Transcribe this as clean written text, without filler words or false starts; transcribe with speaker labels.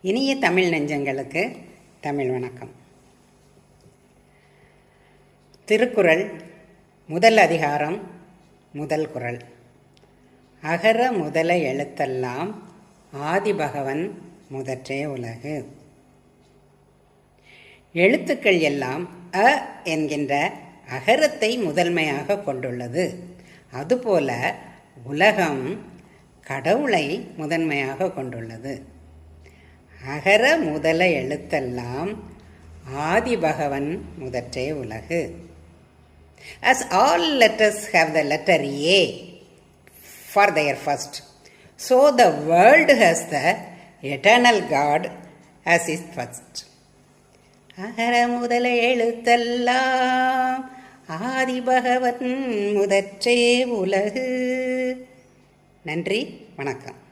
Speaker 1: இனிய தமிழ் நெஞ்சங்களுக்கு தமிழ் வணக்கம். திருக்குறள் முதல் அதிகாரம் முதல் குறள். அகர முதல எழுத்தெல்லாம் ஆதிபகவன் முதற்றே உலகு. எழுத்துக்கள் எல்லாம் அ என்கின்ற அகரத்தை முதன்மையாக கொண்டுள்ளது. அதுபோல உலகம் கடவுளை முதன்மையாக கொண்டுள்ளது. அகர முதல எழுத்தெல்லாம் ஆதிபகவன் முதற்றே உலகு. As all letters have the letter A for their first, so the world has the eternal God as its first. அகர முதல எழுத்தெல்லாம் ஆதிபகவன் முதற்றே உலகு. நன்றி, வணக்கம்.